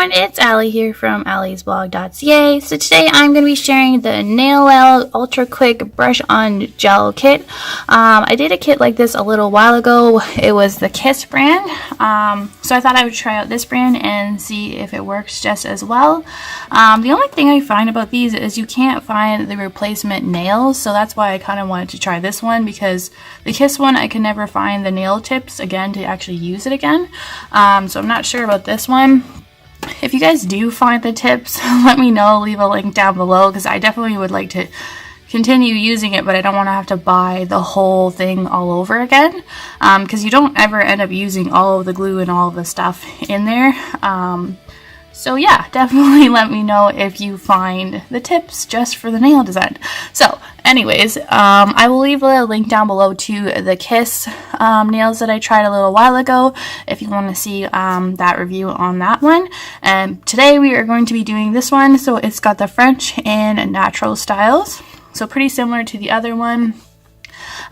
everyone, it's Allie here from alliesblog.ca. So today I'm going to be sharing the Nailene Ultra Quick Brush On Gel Kit. I did a kit like this a little while ago. It was the Kiss brand. So I thought I would try out this brand and see if it works just as well. The only thing I find about these is you can't find the replacement nails. So that's why I kind of wanted to try this one, because the Kiss one I can never find the nail tips again to actually use it again. So I'm not sure about this one. If you guys do find the tips, let me know. Leave a link down below, because I definitely would like to continue using it, but I don't want to have to buy the whole thing all over again, because you don't ever end up using all of the glue and all of the stuff in there. So yeah, definitely let me know if you find the tips just for the nail design. So anyways, I will leave a link down below to the Kiss nails that I tried a little while ago if you want to see that review on that one. And today we are going to be doing this one. So it's got the French and natural styles. So pretty similar to the other one.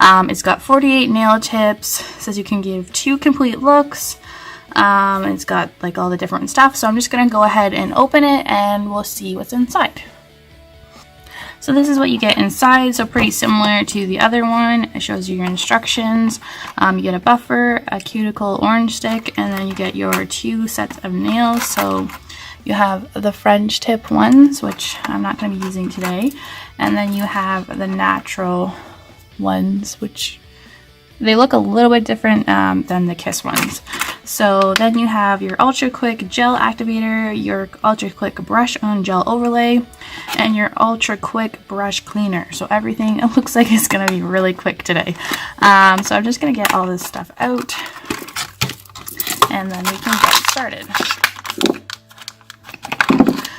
It's got 48 nail tips. It says you can give 2 complete looks. It's got like all the different stuff, so I'm just gonna go ahead and open it and we'll see what's inside. So this is what you get inside, so pretty similar to the other one. It shows you your instructions. You get a buffer, a cuticle orange stick, and then you get your 2 sets of nails. So you have the French tip ones, which I'm not going to be using today, and then you have the natural ones, which they look a little bit different than the Kiss ones. So then you have your Ultra Quick Gel Activator, your Ultra Quick Brush On Gel Overlay, and your Ultra Quick Brush Cleaner. So everything, it looks like it's going to be really quick today. So I'm just going to get all this stuff out, and then we can get started.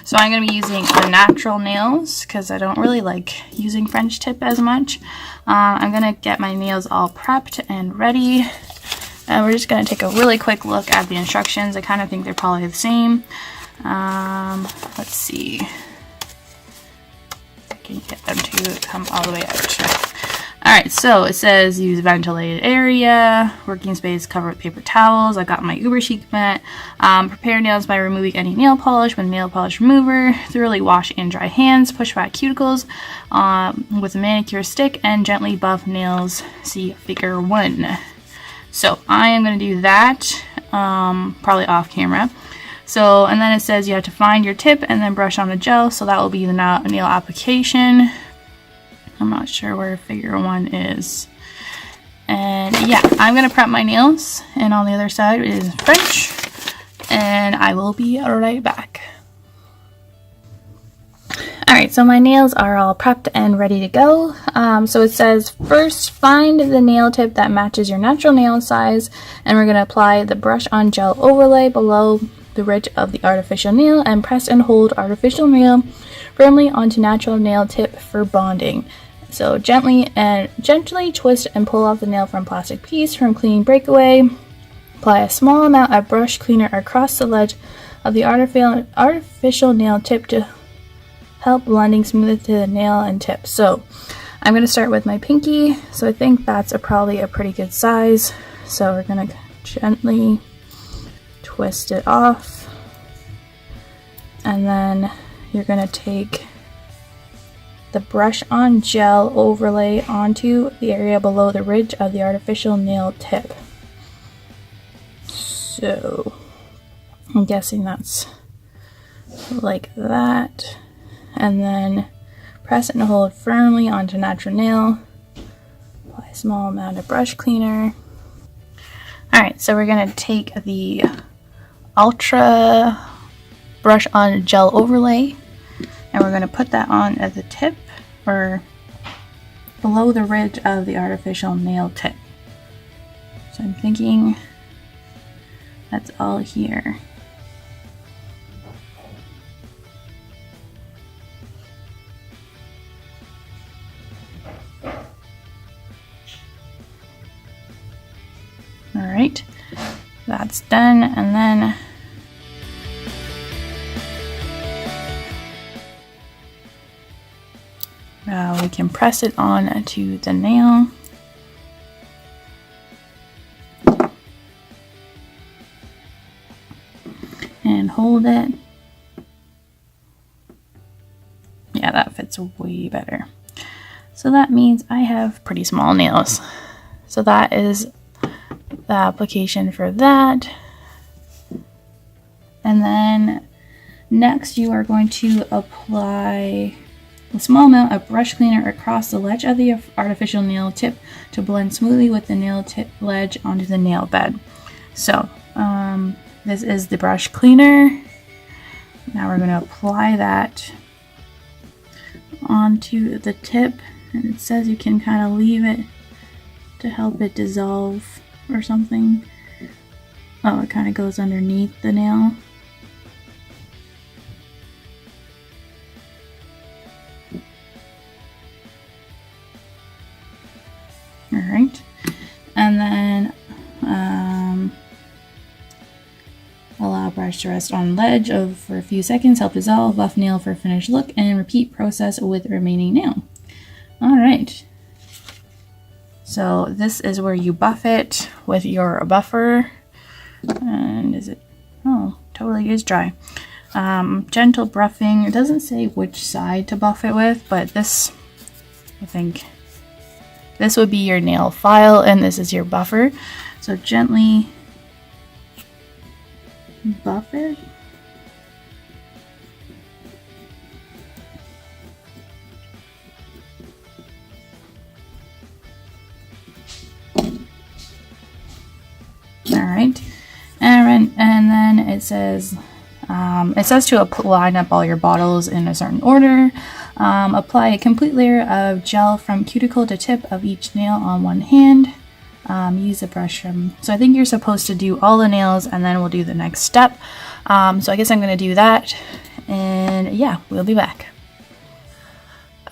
So I'm going to be using the natural nails because I don't really like using French tip as much. I'm going to get my nails all prepped and ready. And we're just going to take a really quick look at the instructions. I kind of think they're probably the same. Let's see. I can get them to come all the way out. Alright, so it says use ventilated area, working space covered with paper towels. I got my Uber Chic mat. Prepare nails by removing any nail polish with nail polish remover. Thoroughly wash and dry hands. Push back cuticles with a manicure stick and gently buff nails. See figure 1. So I am going to do that, probably off camera. So, and then it says you have to find your tip and then brush on the gel. So that will be the nail application. I'm not sure where figure 1 is. And yeah, I'm going to prep my nails. And on the other side is French. And I will be right back. Alright, so my nails are all prepped and ready to go. So it says first find the nail tip that matches your natural nail size, and we're going to apply the brush on gel overlay below the ridge of the artificial nail and press and hold artificial nail firmly onto natural nail tip for bonding. So gently twist and pull off the nail from plastic piece from cleaning breakaway. Apply a small amount of brush cleaner across the ledge of the artificial nail tip to help blending smooth to the nail and tip. So I'm going to start with my pinky. So I think that's probably a pretty good size. So we're going to gently twist it off. And then you're going to take the brush on gel overlay onto the area below the ridge of the artificial nail tip. So I'm guessing that's like that. And then press and hold firmly onto natural nail. Apply a small amount of brush cleaner. Alright, so we're going to take the Ultra Brush On Gel Overlay, and we're going to put that on at the tip, or below the ridge of the artificial nail tip. So I'm thinking that's all here. Alright, that's done, and then we can press it on to the nail. and hold it. Yeah, that fits way better. So that means I have pretty small nails. So that is the application for that. And then next you are going to apply a small amount of brush cleaner across the ledge of the artificial nail tip to blend smoothly with the nail tip ledge onto the nail bed. So this is the brush cleaner. Now we're going to apply that onto the tip, and it says you can kind of leave it to help it dissolve or something. Oh, it kind of goes underneath the nail. Alright, and then allow brush to rest on ledge for a few seconds, help dissolve, buff nail for a finished look, and repeat process with remaining nail. Alright, so this is where you buff it with your buffer. And is it, oh, totally is dry. Gentle buffing. It doesn't say which side to buff it with, but this, I think this would be your nail file and this is your buffer. So gently buff it. Alright, and then it says to line up all your bottles in a certain order. Apply a complete layer of gel from cuticle to tip of each nail on one hand. Use a brush from, so I think you're supposed to do all the nails and then we'll do the next step. So I guess I'm going to do that, and yeah, we'll be back.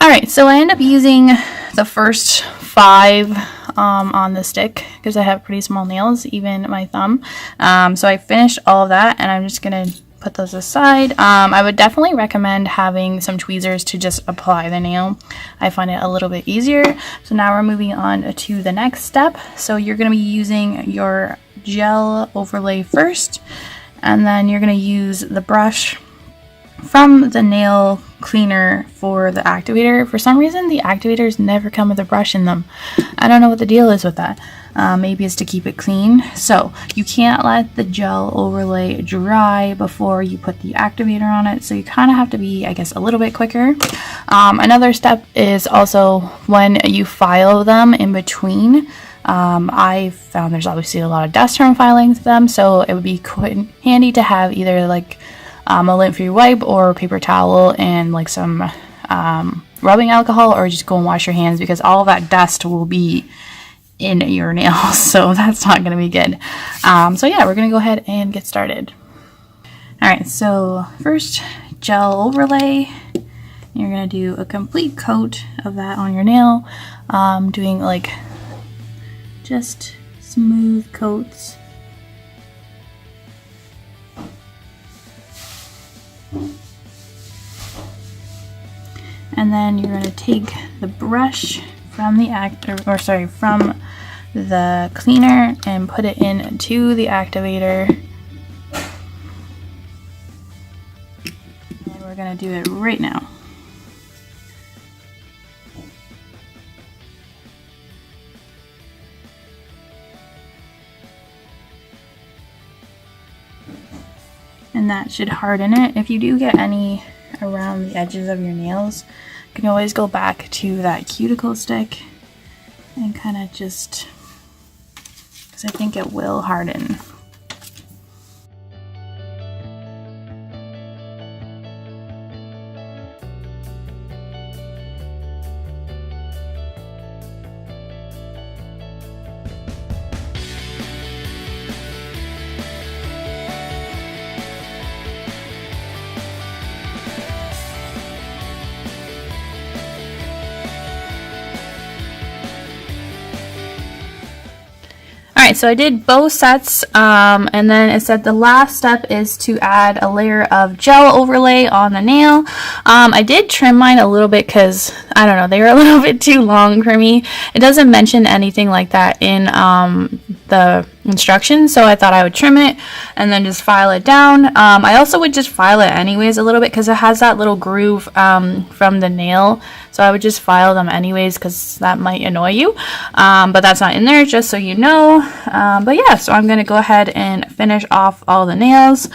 Alright, so I end up using the first 5 on the stick because I have pretty small nails, even my thumb. So I finished all of that and I'm just going to put those aside. I would definitely recommend having some tweezers to just apply the nail. I find it a little bit easier. So now we're moving on to the next step. So you're going to be using your gel overlay first, and then you're going to use the brush from the nail cleaner for the activator. For some reason, the activators never come with a brush in them. I don't know what the deal is with that. Maybe it's to keep it clean. So you can't let the gel overlay dry before you put the activator on it. So you kind of have to be, I guess, a little bit quicker. Another step is also when you file them in between. I found there's obviously a lot of dust from filing them, so it would be quite handy to have either like a lint-free wipe or paper towel and like some rubbing alcohol, or just go and wash your hands because all of that dust will be in your nails, so that's not going to be good. So yeah, we're going to go ahead and get started. Alright, so first, gel overlay. You're going to do a complete coat of that on your nail, doing like just smooth coats. And then you're going to take the brush from the from the cleaner and put it into the activator. And we're going to do it right now. And that should harden it. If you do get any around the edges of your nails, you can always go back to that cuticle stick and kind of just, because I think it will harden. Alright, so I did both sets, and then it said the last step is to add a layer of gel overlay on the nail. I did trim mine a little bit because, I don't know, they were a little bit too long for me. It doesn't mention anything like that in the instructions, so I thought I would trim it and then just file it down. I also would just file it anyways a little bit because it has that little groove from the nail, so I would just file them anyways because that might annoy you, but that's not in there, just so you know. But yeah, so I'm gonna go ahead and finish off all the nails.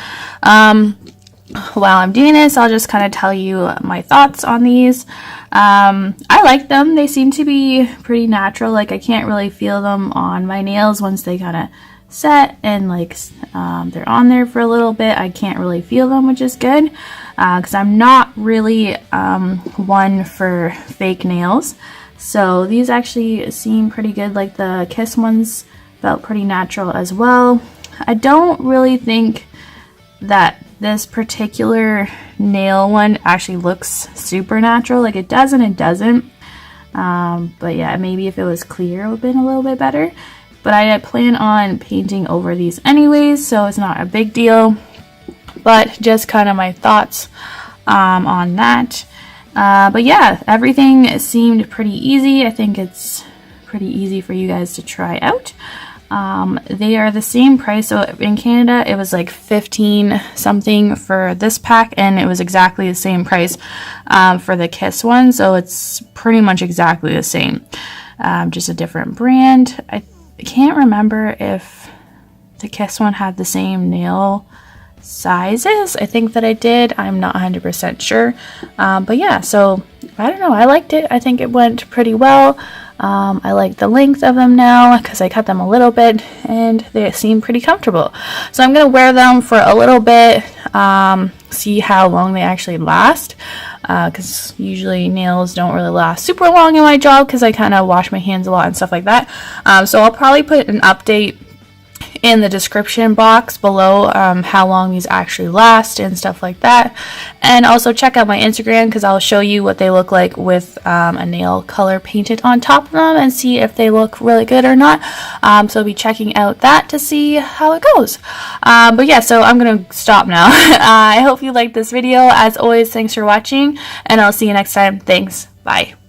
While I'm doing this, I'll just kind of tell you my thoughts on these. I like them. They seem to be pretty natural. Like, I can't really feel them on my nails once they kind of set and like they're on there for a little bit. I can't really feel them, which is good because I'm not really one for fake nails. So these actually seem pretty good. Like the Kiss ones felt pretty natural as well. I don't really think that this particular nail one actually looks super natural. Like, it does and it doesn't. But yeah, maybe if it was clear it would have been a little bit better. But I plan on painting over these anyways, so it's not a big deal. But just kind of my thoughts on that. But yeah, everything seemed pretty easy. I think it's pretty easy for you guys to try out. They are the same price. So in Canada it was like 15 something for this pack, and it was exactly the same price for the Kiss one, so it's pretty much exactly the same, just a different brand. I can't remember if the Kiss one had the same nail sizes. I think that I did. I'm not 100% sure, but yeah, so I don't know, I liked it. I think it went pretty well. I like the length of them now because I cut them a little bit and they seem pretty comfortable. So I'm going to wear them for a little bit, see how long they actually last, because usually nails don't really last super long in my job because I kind of wash my hands a lot and stuff like that. So I'll probably put an update in the description box below how long these actually last and stuff like that. And also check out my Instagram because I'll show you what they look like with a nail color painted on top of them and see if they look really good or not. So I'll be checking out that to see how it goes. But yeah, so I'm gonna stop now. I hope you liked this video. As always, thanks for watching, and I'll see you next time. Thanks. Bye.